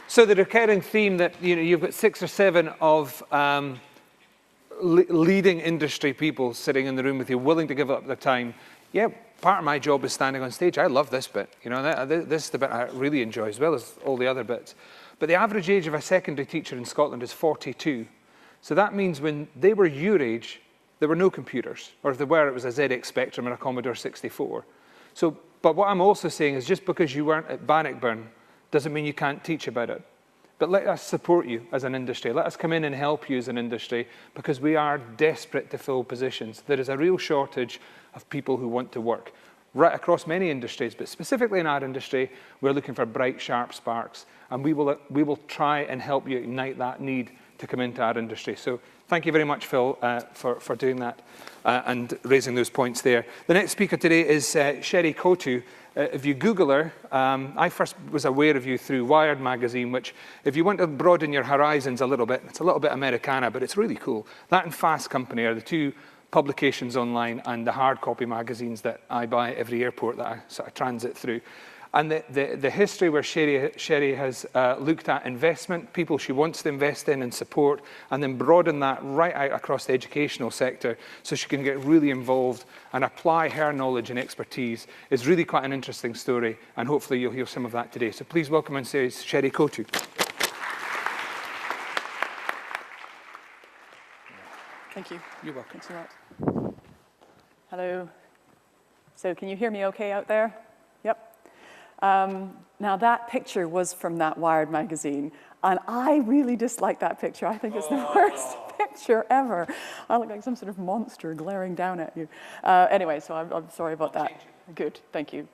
So the recurring theme that you've got 6 or 7 of leading industry people sitting in the room with you, willing to give up their time. Yeah, part of my job is standing on stage. I love this bit. This is the bit I really enjoy, as well as all the other bits. But the average age of a secondary teacher in Scotland is 42. So that means when they were your age, there were no computers. Or if there were, it was a ZX Spectrum and a Commodore 64. But what I'm also saying is just because you weren't at Bannockburn doesn't mean you can't teach about it. But let us support you as an industry. Let us come in and help you as an industry, because we are desperate to fill positions. There is a real shortage of people who want to work right across many industries, but specifically in our industry, we're looking for bright, sharp sparks, and we will try and help you ignite that need to come into our industry. So thank you very much, Phil, for doing that and raising those points there. The next speaker today is Sherry Coutu. If you Google her, I first was aware of you through Wired magazine, which, if you want to broaden your horizons a little bit, it's a little bit Americana, but it's really cool. That and Fast Company are the 2 publications online and the hard copy magazines that I buy at every airport that I sort of transit through. And the history where Sherry has looked at investment, people she wants to invest in and support, and then broaden that right out across the educational sector so she can get really involved and apply her knowledge and expertise, is really quite an interesting story, and hopefully you'll hear some of that today. So please welcome on stage Sherry Coutu. Thank you. You're welcome. Thanks a lot. Hello. So can you hear me okay out there? Yep. Now that picture was from that Wired magazine, and I really dislike that picture. I think it's the worst picture ever. I look like some sort of monster glaring down at you. Anyway, so I'm sorry about that. Good, thank you.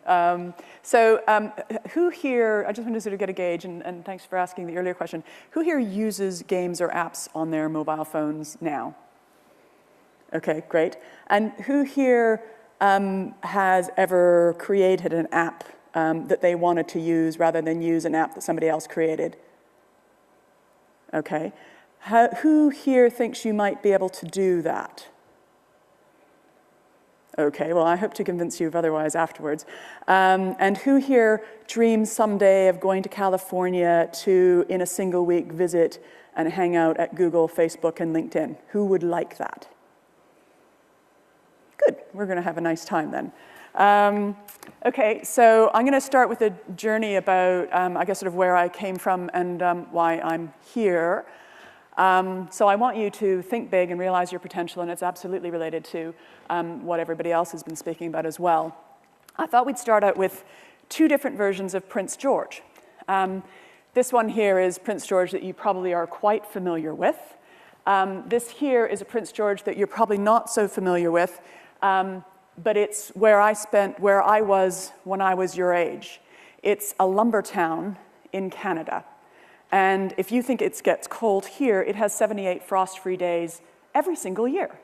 Who here, I just want to sort of get a gauge, and thanks for asking the earlier question, who here uses games or apps on their mobile phones now? Okay, great. And who here has ever created an app that they wanted to use rather than use an app that somebody else created? Okay. Who here thinks you might be able to do that? Okay, well, I hope to convince you of otherwise afterwards. And who here dreams someday of going to California to, in a single week, visit and hang out at Google, Facebook, and LinkedIn? Who would like that? Good, we're going to have a nice time then. Okay, so I'm going to start with a journey about, I guess, sort of where I came from and why I'm here. So I want you to think big and realize your potential, and it's absolutely related to what everybody else has been speaking about as well. I thought we'd start out with 2 different versions of Prince George. This one here is Prince George that you probably are quite familiar with. This here is a Prince George that you're probably not so familiar with. But it's where I was when I was your age. It's a lumber town in Canada. And if you think it gets cold here, it has 78 frost-free days every single year.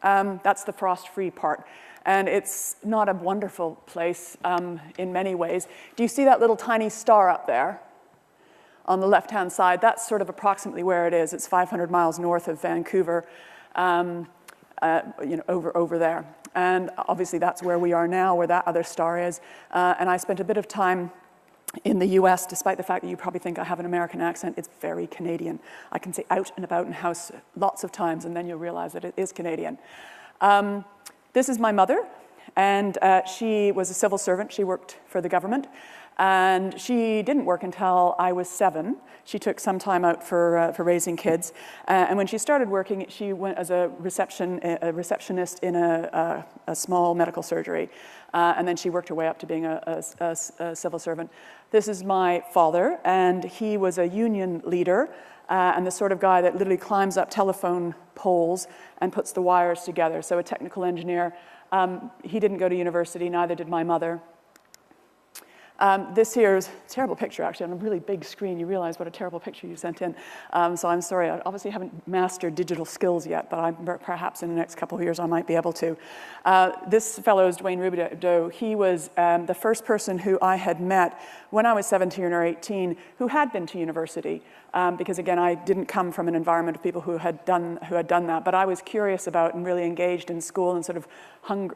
That's the frost-free part. And it's not a wonderful place in many ways. Do you see that little tiny star up there on the left-hand side? That's sort of approximately where it is. It's 500 miles north of Vancouver, over there. And obviously that's where we are now, where that other star is. And I spent a bit of time in the US, despite the fact that you probably think I have an American accent. It's very Canadian. I can say out and about in house lots of times, and then you'll realize that it is Canadian. This is my mother, and she was a civil servant. She worked for the government. And she didn't work until I was 7. She took some time out for raising kids. And when she started working, she went as a receptionist in a small medical surgery. And then she worked her way up to being a civil servant. This is my father, and he was a union leader and the sort of guy that literally climbs up telephone poles and puts the wires together. So a technical engineer. He didn't go to university, neither did my mother. This here is a terrible picture, actually, on a really big screen. You realize what a terrible picture you sent in. So I'm sorry, I obviously haven't mastered digital skills yet, but perhaps in the next couple of years I might be able to. This fellow is Dwayne Rubidoux. He was the first person who I had met when I was 17 or 18 who had been to university. Because again, I didn't come from an environment of people who had done that, but I was curious about and really engaged in school and sort of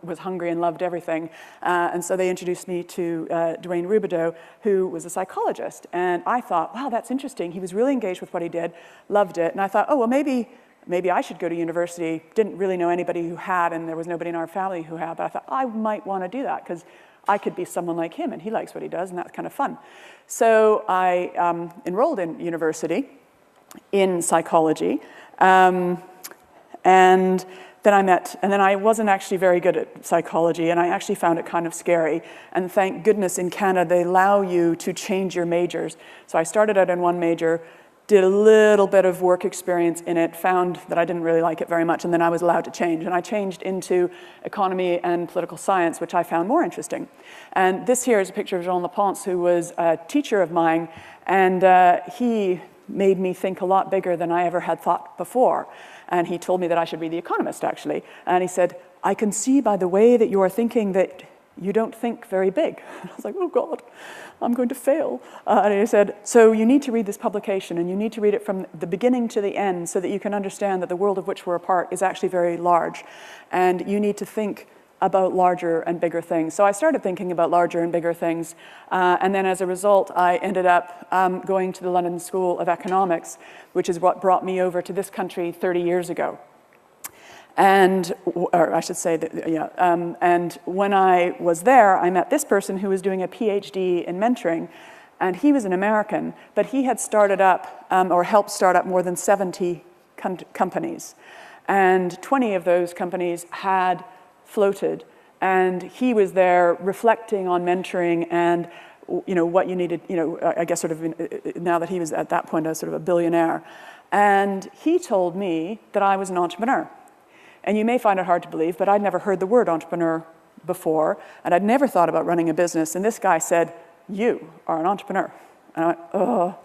was hungry and loved everything. And so they introduced me to Dwayne Rubidoux, who was a psychologist. And I thought, wow, that's interesting. He was really engaged with what he did, loved it. And I thought, oh, well, maybe I should go to university. Didn't really know anybody who had, and there was nobody in our family who had. But I thought, I might want to do that, because I could be someone like him, and he likes what he does, and that's kind of fun. So I enrolled in university in psychology. And then I wasn't actually very good at psychology, and I actually found it kind of scary. And thank goodness in Canada, they allow you to change your majors. So I started out in one major, did a little bit of work experience in it, found that I didn't really like it very much, and then I was allowed to change. And I changed into economy and political science, which I found more interesting. And this here is a picture of Jean Leponce, who was a teacher of mine, and he made me think a lot bigger than I ever had thought before. And he told me that I should read The Economist, actually. And he said, I can see by the way that you are thinking that you don't think very big. And I was like, oh God, I'm going to fail. And he said, so you need to read this publication, and you need to read it from the beginning to the end so that you can understand that the world of which we're a part is actually very large. And you need to think about larger and bigger things. So I started thinking about larger and bigger things. And then as a result, I ended up going to the London School of Economics, which is what brought me over to this country 30 years ago. And, or I should say, that, yeah. And when I was there, I met this person who was doing a PhD in mentoring. And he was an American, but he had started up, or helped start up more than 70 companies. And 20 of those companies had floated, and he was there reflecting on mentoring and what you needed, I guess sort of now that he was at that point a sort of a billionaire. And he told me that I was an entrepreneur. And you may find it hard to believe, but I'd never heard the word entrepreneur before, and I'd never thought about running a business. And this guy said, you are an entrepreneur. And I went, oh,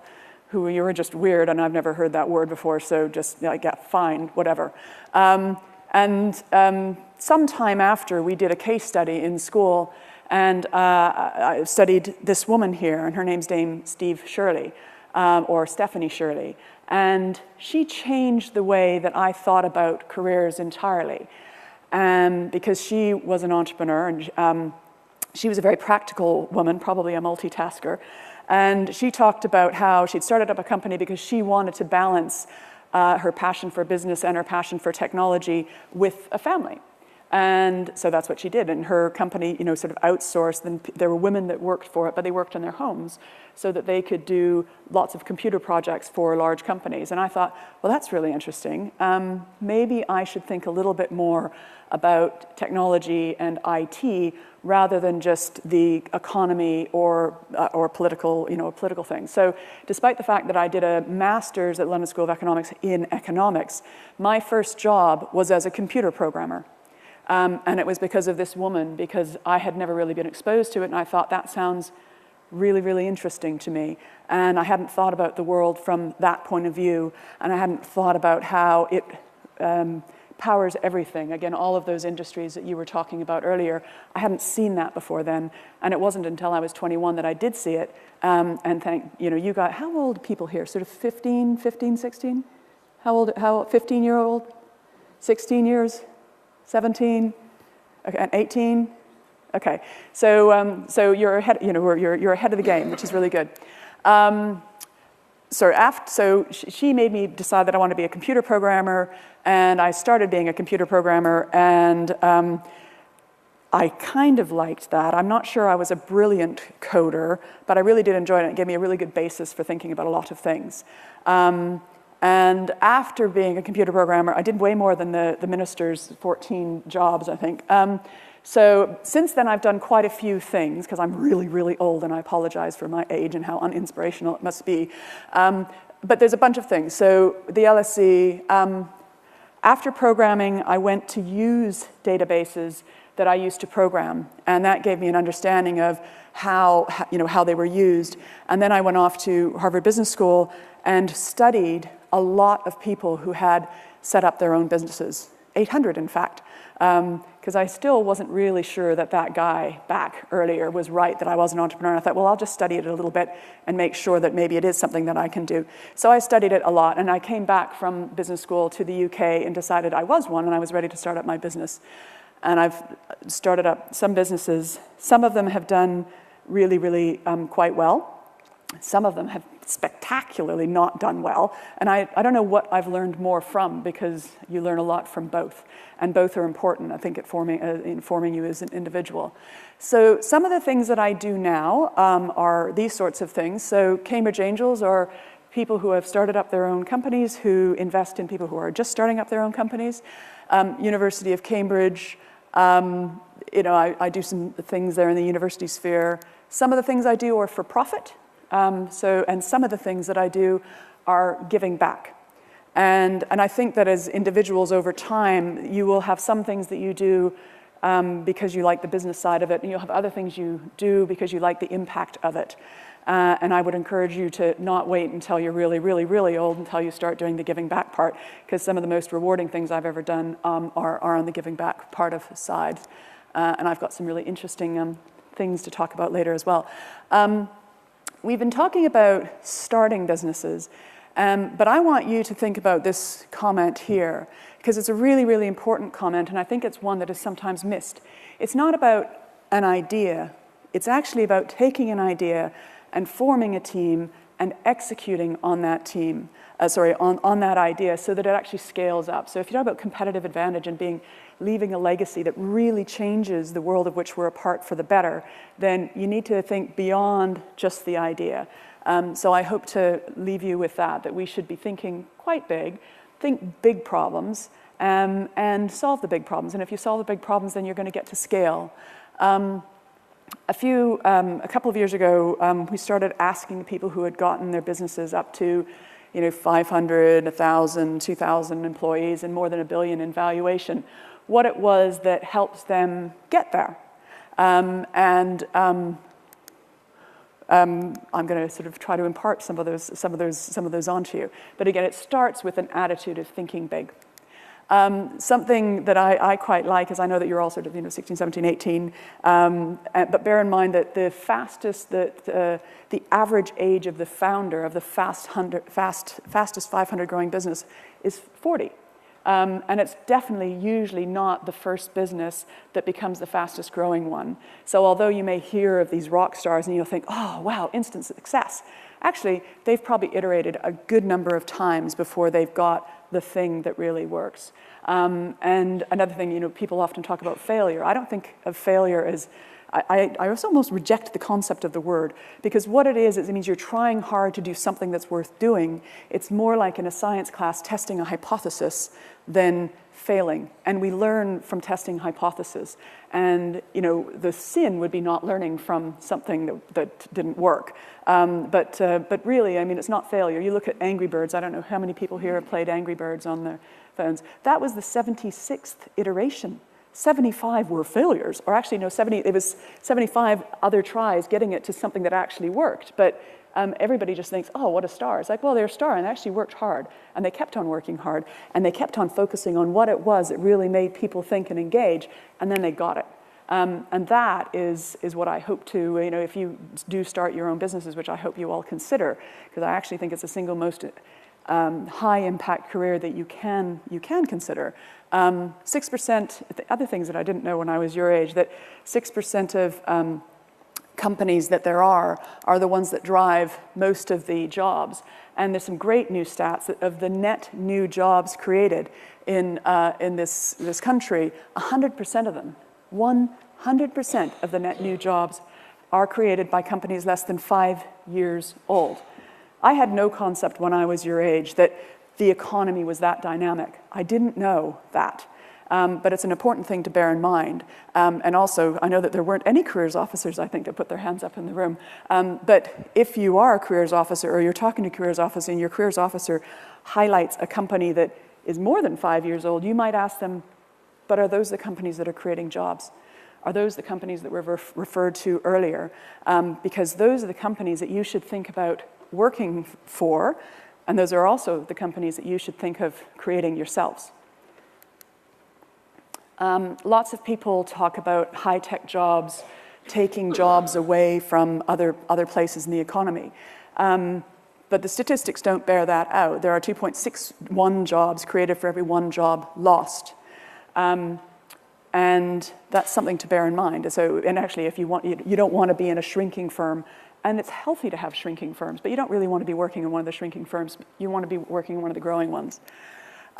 you were just weird, and I've never heard that word before, so just, yeah, fine, whatever. Sometime after, we did a case study in school, and I studied this woman here, and her name's Steve Shirley, or Stephanie Shirley. And she changed the way that I thought about careers entirely, because she was an entrepreneur, and she was a very practical woman, probably a multitasker. And she talked about how she'd started up a company because she wanted to balance her passion for business and her passion for technology with a family. And so that's what she did. And her company, sort of outsourced. And there were women that worked for it, but they worked in their homes so that they could do lots of computer projects for large companies. And I thought, well, that's really interesting. Maybe I should think a little bit more about technology and IT rather than just the economy or political, political things. So despite the fact that I did a master's at London School of Economics in economics, my first job was as a computer programmer. And it was because of this woman, because I had never really been exposed to it, and I thought that sounds really, really interesting to me. And I hadn't thought about the world from that point of view, and I hadn't thought about how it powers everything. Again, all of those industries that you were talking about earlier, I hadn't seen that before then, and it wasn't until I was 21 that I did see it. And you got, how old people here? Sort of 15, 16? How 15-year-old? 16 years? 17, okay, and 18, okay. So you're ahead. You're ahead of the game, which is really good. So she made me decide that I wanted to be a computer programmer, and I started being a computer programmer, and I kind of liked that. I'm not sure I was a brilliant coder, but I really did enjoy it. It gave me a really good basis for thinking about a lot of things. And after being a computer programmer, I did way more than the minister's 14 jobs, I think. So since then, I've done quite a few things, because I'm really, really old, and I apologize for my age and how uninspirational it must be. But there's a bunch of things. So the LSE, after programming, I went to use databases that I used to program, and that gave me an understanding of how they were used. And then I went off to Harvard Business School and studied a lot of people who had set up their own businesses, 800 in fact, because I still wasn't really sure that guy back earlier was right, that I was an entrepreneur. I thought, well, I'll just study it a little bit and make sure that maybe it is something that I can do. So I studied it a lot, and I came back from business school to the UK and decided I was one, and I was ready to start up my business. And I've started up some businesses. Some of them have done really, really quite well. Some of them have spectacularly not done well. And I don't know what I've learned more from, because you learn a lot from both. And both are important, I think, at informing you as an individual. So some of the things that I do now are these sorts of things. So Cambridge Angels are people who have started up their own companies, who invest in people who are just starting up their own companies. University of Cambridge, I do some things there in the university sphere. Some of the things I do are for profit. And some of the things that I do are giving back. And I think that as individuals over time, you will have some things that you do because you like the business side of it, and you'll have other things you do because you like the impact of it. And I would encourage you to not wait until you're really, really, really old until you start doing the giving back part, because some of the most rewarding things I've ever done are on the giving back part of the side. And I've got some really interesting things to talk about later as well. We've been talking about starting businesses, but I want you to think about this comment here, because it's a really, really important comment, and I think it's one that is sometimes missed. It's not about an idea. It's actually about taking an idea and forming a team and executing on that team, on that idea, so that it actually scales up. So if you talk about competitive advantage and leaving a legacy that really changes the world of which we're a part for the better, then you need to think beyond just the idea. So I hope to leave you with that we should be thinking quite big, think big problems, and solve the big problems. And if you solve the big problems, then you're going to get to scale. A couple of years ago, we started asking people who had gotten their businesses up to 500, 1,000, 2,000 employees and more than $1 billion in valuation, what it was that helps them get there. I'm going to sort of try to impart some of those onto you. But again, it starts with an attitude of thinking big. Something that I quite like is, I know that you're all sort of 16, 17, 18, but bear in mind that the average age of the founder of the fastest 500 growing business is 40. And it's definitely usually not the first business that becomes the fastest growing one. So although you may hear of these rock stars and you'll think, oh, wow, instant success, actually, they've probably iterated a good number of times before they've got the thing that really works. And another thing, people often talk about failure. I don't think of failure as, I almost reject the concept of the word, because what it is it means you're trying hard to do something that's worth doing. It's more like in a science class testing a hypothesis than failing. And we learn from testing hypotheses. And the sin would be not learning from something that didn't work. But really, I mean, it's not failure. You look at Angry Birds. I don't know how many people here have played Angry Birds on their phones. That was the 76th iteration. 75 were failures, or actually no, it was 75 other tries getting it to something that actually worked. But everybody just thinks, oh, what a star. It's like, well, they're a star, and they actually worked hard, and they kept on working hard, and they kept on focusing on what it was that really made people think and engage, and then they got it. And that is what I hope to, if you do start your own businesses, which I hope you all consider, because I actually think it's the single most high impact career that you can consider. 6%, the other things that I didn't know when I was your age, that 6% of companies that there are the ones that drive most of the jobs. And there's some great new stats that of the net new jobs created in this country, 100% of them, 100% of the net new jobs are created by companies less than 5 years old. I had no concept when I was your age that the economy was that dynamic. I didn't know that. But it's an important thing to bear in mind. And also, I know that there weren't any careers officers, I think, that put their hands up in the room. But if you are a careers officer, or you're talking to a careers officer, and your careers officer highlights a company that is more than 5 years old, you might ask them, but are those the companies that are creating jobs? Are those the companies that were referred to earlier? Because those are the companies that you should think about working for, and those are also the companies that you should think of creating yourselves. Lots of people talk about high-tech jobs taking jobs away from other places in the economy. But the statistics don't bear that out. There are 2.61 jobs created for every one job lost. And And that's something to bear in mind. So, and actually, if you want, you don't want to be in a shrinking firm, and it's healthy to have shrinking firms, but you don't really want to be working in one of the shrinking firms. You want to be working in one of the growing ones.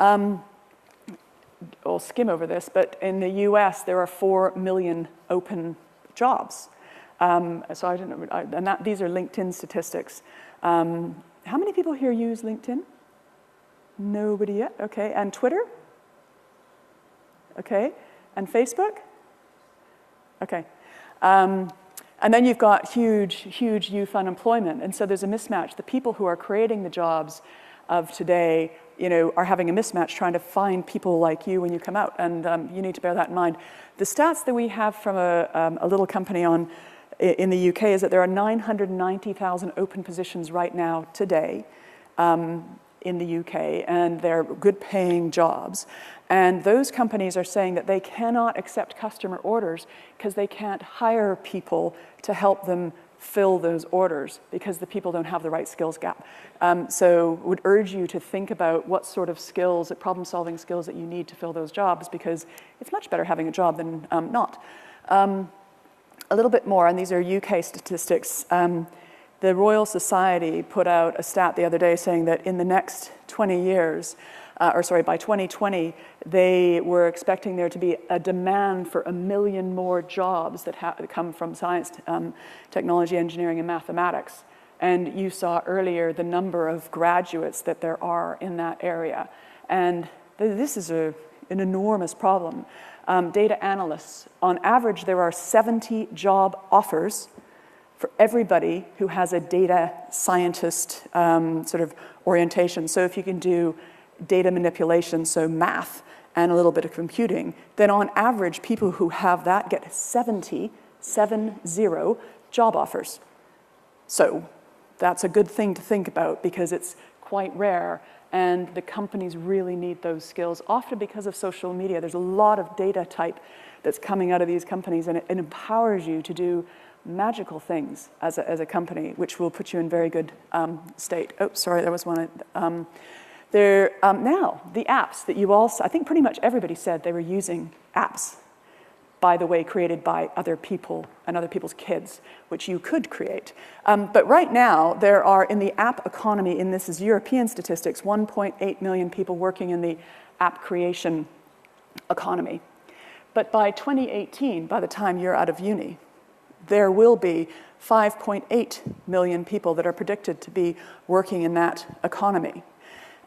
I'll skim over this, but in the US, there are 4 million open jobs. So I don't know, and these are LinkedIn statistics. How many people here use LinkedIn? Nobody yet, okay. And Twitter? Okay. And Facebook? Okay. And then you've got huge youth unemployment. And so there's a mismatch. The people who are creating the jobs of today, are having a mismatch trying to find people like you when you come out. And you need to bear that in mind. The stats that we have from a little company in the UK is that there are 990,000 open positions right now today in the UK, and they're good paying jobs. And those companies are saying that they cannot accept customer orders because they can't hire people to help them fill those orders because the people don't have the right skills gap. So would urge you to think about what sort of skills, problem-solving skills that you need to fill those jobs, because it's much better having a job than not. A little bit more, and these are UK statistics. The Royal Society put out a stat the other day saying that in the next 20 years, by 2020, they were expecting there to be a demand for 1 million more jobs that come from science, technology, engineering, and mathematics. And you saw earlier the number of graduates that there are in that area. And this is an enormous problem. Data analysts, on average, there are 70 job offers for everybody who has a data scientist sort of orientation. So if you can do data manipulation, so math, and a little bit of computing, then on average, people who have that get 70 job offers. So that's a good thing to think about because it's quite rare, and the companies really need those skills, often because of social media. There's a lot of data type that's coming out of these companies, and it empowers you to do magical things as a company, which will put you in very good state. Oh, sorry, there was one. Now, the apps that you all, I think pretty much everybody said they were using apps, by the way, created by other people and other people's kids, which you could create. But right now, there are, in the app economy, and this is European statistics, 1.8 million people working in the app creation economy. But by 2018, by the time you're out of uni, there will be 5.8 million people that are predicted to be working in that economy.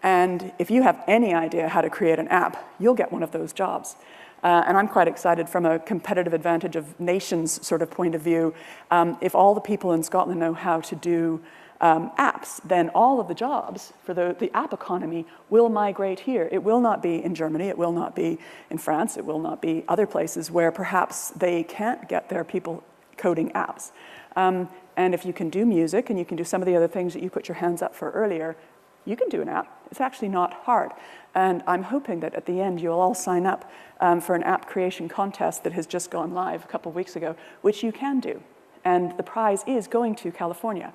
And if you have any idea how to create an app, you'll get one of those jobs. And I'm quite excited from a competitive advantage of nations sort of point of view. If all the people in Scotland know how to do apps, then all of the jobs for the app economy will migrate here. It will not be in Germany, it will not be in France, it will not be other places where perhaps they can't get their people coding apps. And if you can do music and you can do some of the other things that you put your hands up for earlier, you can do an app. It's actually not hard. And I'm hoping that at the end you'll all sign up for an app creation contest that has just gone live a couple of weeks ago, which you can do. And the prize is going to California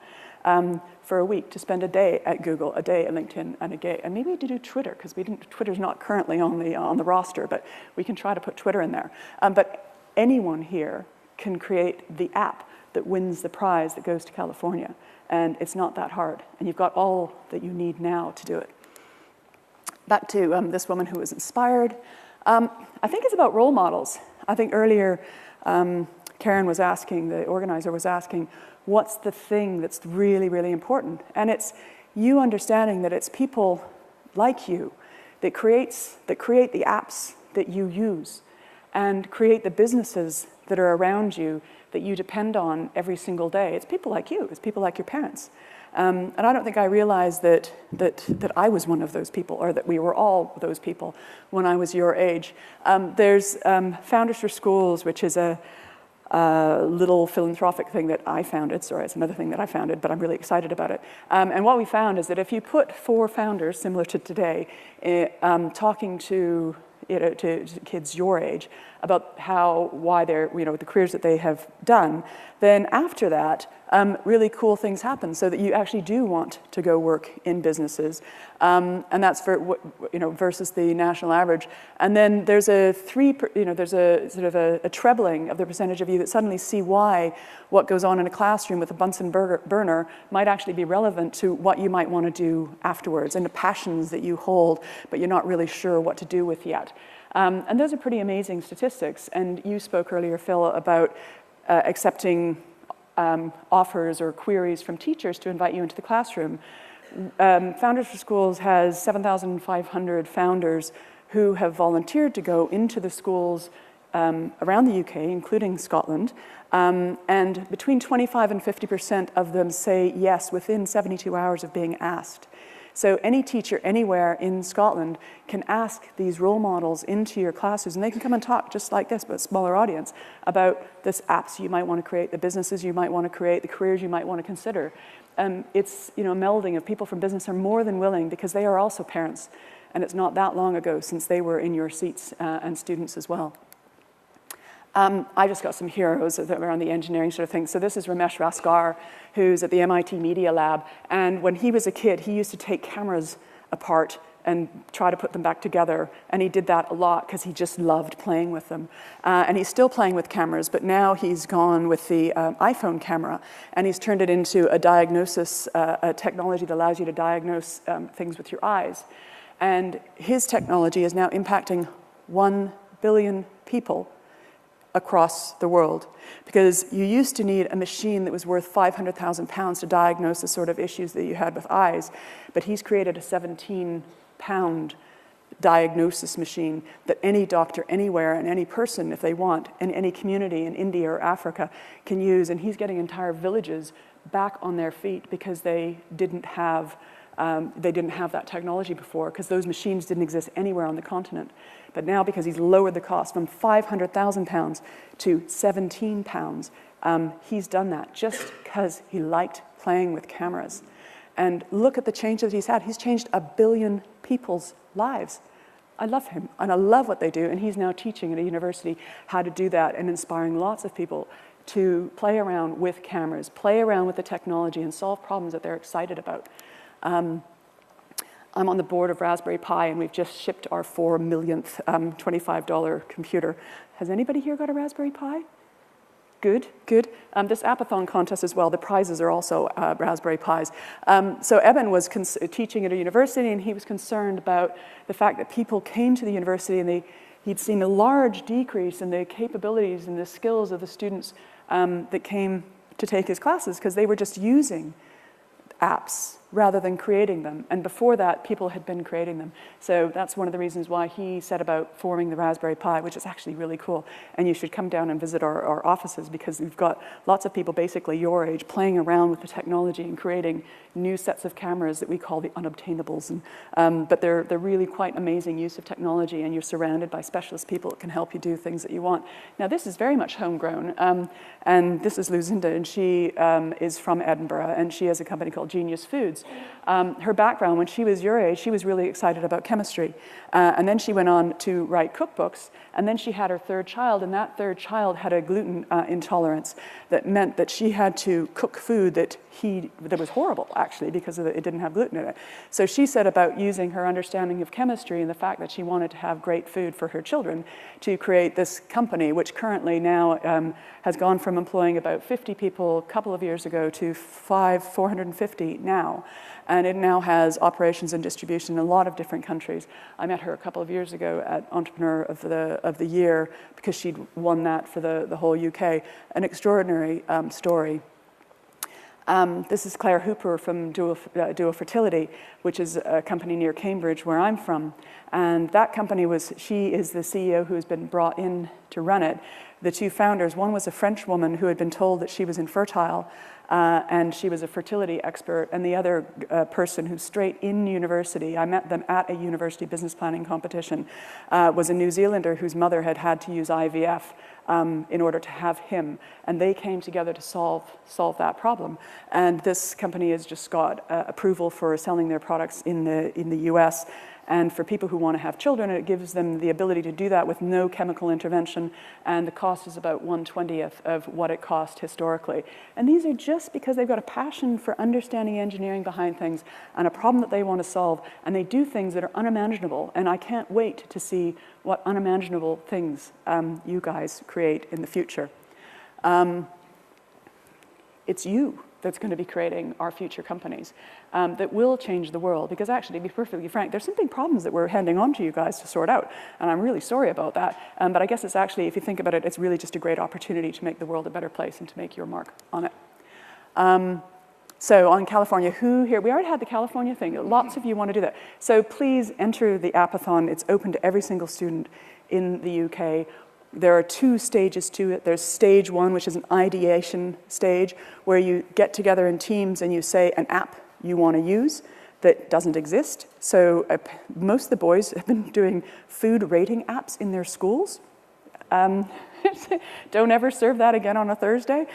for a week to spend a day at Google, a day at LinkedIn, and a day, and maybe to do Twitter, because Twitter's not currently on the roster, but we can try to put Twitter in there. But anyone here can create the app that wins the prize that goes to California. And it's not that hard. And you've got all that you need now to do it. Back to this woman who was inspired. I think it's about role models. I think earlier Karen was asking, the organizer was asking, what's the thing that's really, really important? And it's you understanding that it's people like you that create the apps that you use and create the businesses that are around you that you depend on every single day. It's people like you. It's people like your parents. And I don't think I realized that I was one of those people, or that we were all those people when I was your age. There's Founders for Schools, which is a little philanthropic thing that I founded. Sorry, it's another thing that I founded, but I'm really excited about it. And what we found is that if you put 4 founders, similar to today, talking to kids your age about why they're, the careers that they have done, then after that, really cool things happen so that you actually do want to go work in businesses. And that's for, versus the national average. And then there's there's a sort of a trebling of the percentage of you that suddenly see why what goes on in a classroom with a Bunsen burner might actually be relevant to what you might want to do afterwards and the passions that you hold, but you're not really sure what to do with yet. And those are pretty amazing statistics. And you spoke earlier, Phil, about accepting offers or queries from teachers to invite you into the classroom. Founders for Schools has 7,500 founders who have volunteered to go into the schools around the UK, including Scotland, and between 25 and 50% of them say yes within 72 hours of being asked. So any teacher anywhere in Scotland can ask these role models into your classes, and they can come and talk just like this, but a smaller audience, about this apps you might want to create, the businesses you might want to create, the careers you might want to consider. It's a melding of people from business are more than willing because they are also parents, and it's not that long ago since they were in your seats and students as well. I just got some heroes around the engineering sort of thing. So this is Ramesh Raskar, who's at the MIT Media Lab. And when he was a kid, he used to take cameras apart and try to put them back together. And he did that a lot because he just loved playing with them. And he's still playing with cameras, but now he's gone with the iPhone camera. And he's turned it into a diagnosis, a technology that allows you to diagnose things with your eyes. And his technology is now impacting 1 billion people across the world, because you used to need a machine that was worth £500,000 to diagnose the sort of issues that you had with eyes, but he's created a 17-pound diagnosis machine that any doctor anywhere and any person, if they want, in any community in India or Africa can use, and he's getting entire villages back on their feet because they didn't have that technology before, because those machines didn't exist anywhere on the continent. But now, because he's lowered the cost from £500,000 to £17, he's done that just because he liked playing with cameras. And look at the change that he's had. He's changed 1 billion people's lives. I love him, and I love what they do, and he's now teaching at a university how to do that and inspiring lots of people to play around with cameras, play around with the technology, and solve problems that they're excited about. I'm on the board of Raspberry Pi, and we've just shipped our 4 millionth $25 computer. Has anybody here got a Raspberry Pi? Good, good. This Apathon contest as well, the prizes are also Raspberry Pis. So Eben was teaching at a university, and he was concerned about the fact that people came to the university and he'd seen a large decrease in the capabilities and the skills of the students that came to take his classes because they were just using apps rather than creating them. And before that, people had been creating them. So that's one of the reasons why he set about forming the Raspberry Pi, which is actually really cool. And you should come down and visit our offices, because we've got lots of people basically your age playing around with the technology and creating new sets of cameras that we call the unobtainables. And, but they're really quite amazing use of technology, and you're surrounded by specialist people that can help you do things that you want. Now, this is very much homegrown. And this is Lucinda, and she is from Edinburgh, and she has a company called Genius Foods. Her background, when she was your age, she was really excited about chemistry. And then she went on to write cookbooks, and then she had her third child, and that third child had a gluten intolerance that meant that she had to cook food that was horrible, actually, because it didn't have gluten in it. So she set about using her understanding of chemistry and the fact that she wanted to have great food for her children to create this company, which currently now has gone from employing about 50 people a couple of years ago to 450 now. And it now has operations and distribution in a lot of different countries. I met her a couple of years ago at Entrepreneur of the Year because she'd won that for the whole UK. An extraordinary story. This is Claire Hooper from Duo Fertility, which is a company near Cambridge where I'm from. And that company she is the CEO who has been brought in to run it. The two founders, one was a French woman who had been told that she was infertile, and she was a fertility expert, and the other person who's straight in university, I met them at a university business planning competition, was a New Zealander whose mother had to use IVF in order to have him. And they came together to solve that problem. And this company has just got approval for selling their products in the US. And for people who want to have children, it gives them the ability to do that with no chemical intervention, and the cost is about 1/20th of what it cost historically. And these are just because they've got a passion for understanding engineering behind things and a problem that they want to solve, and they do things that are unimaginable. And I can't wait to see what unimaginable things you guys create in the future. It's you that's going to be creating our future companies that will change the world. Because actually, to be perfectly frank, there's some big problems that we're handing on to you guys to sort out. And I'm really sorry about that. But I guess it's actually, if you think about it, it's really just a great opportunity to make the world a better place and to make your mark on it. So on California, who here? We already had the California thing. Lots of you want to do that. So please enter the Appathon. It's open to every single student in the UK. There are 2 stages to it. There's stage 1, which is an ideation stage, where you get together in teams and you say an app you want to use that doesn't exist. So most of the boys have been doing food rating apps in their schools. Don't ever serve that again on a Thursday,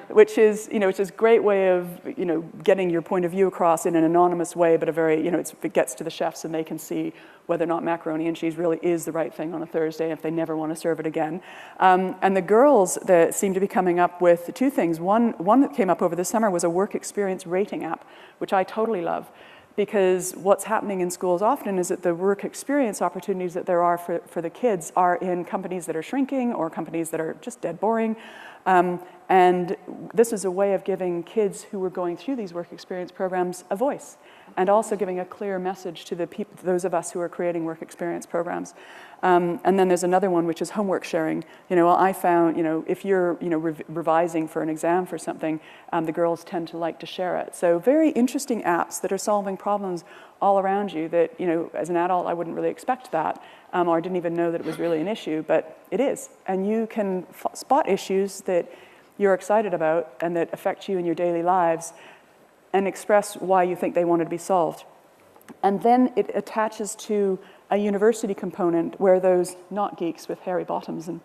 which is a great way of, getting your point of view across in an anonymous way, but a very, it gets to the chefs and they can see whether or not macaroni and cheese really is the right thing on a Thursday if they never want to serve it again. And the girls that seem to be coming up with 2 things. One that came up over the summer was a work experience rating app, which I totally love. Because what's happening in schools often is that the work experience opportunities that there are for the kids are in companies that are shrinking or companies that are just dead boring. And this is a way of giving kids who are going through these work experience programs a voice, and also giving a clear message to the people, those of us who are creating work experience programs. And then there's another one, which is homework sharing. I found, if you're, revising for an exam for something, the girls tend to like to share it. So very interesting apps that are solving problems all around you that, as an adult, I wouldn't really expect that, or didn't even know that it was really an issue, but it is. And you can spot issues that you're excited about and that affect you in your daily lives and express why you think they wanted to be solved. And then it attaches to a university component where those not geeks with hairy bottoms and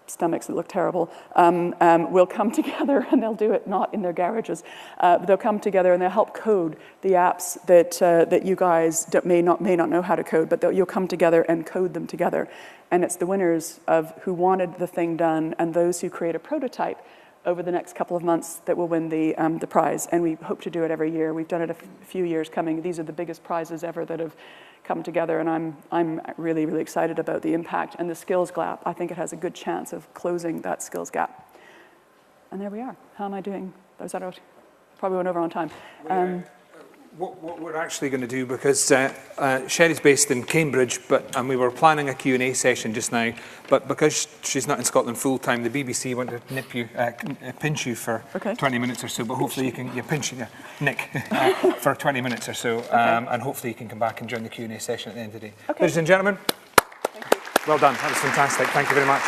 stomachs that look terrible will come together, and they'll do it not in their garages. They'll come together and they'll help code the apps that you guys may not know how to code, but you'll come together and code them together. And it's the winners of who wanted the thing done and those who create a prototype over the next couple of months that will win the prize. And we hope to do it every year. We've done it a few years coming. These are the biggest prizes ever that have come together, and I'm really, really excited about the impact. And the skills gap, I think it has a good chance of closing that skills gap. And there we are. How am I doing? Was that out? Probably went over on time. What we're actually going to do, because Sherry's based in Cambridge, and we were planning a Q&A session just now, but because she's not in Scotland full time, the BBC want to pinch you for 20 minutes or so. But hopefully you're pinching Nick for 20 minutes or so, and hopefully you can come back and join the Q&A session at the end of the day. Ladies and gentlemen, Thank you. Well done. That was fantastic. Thank you very much.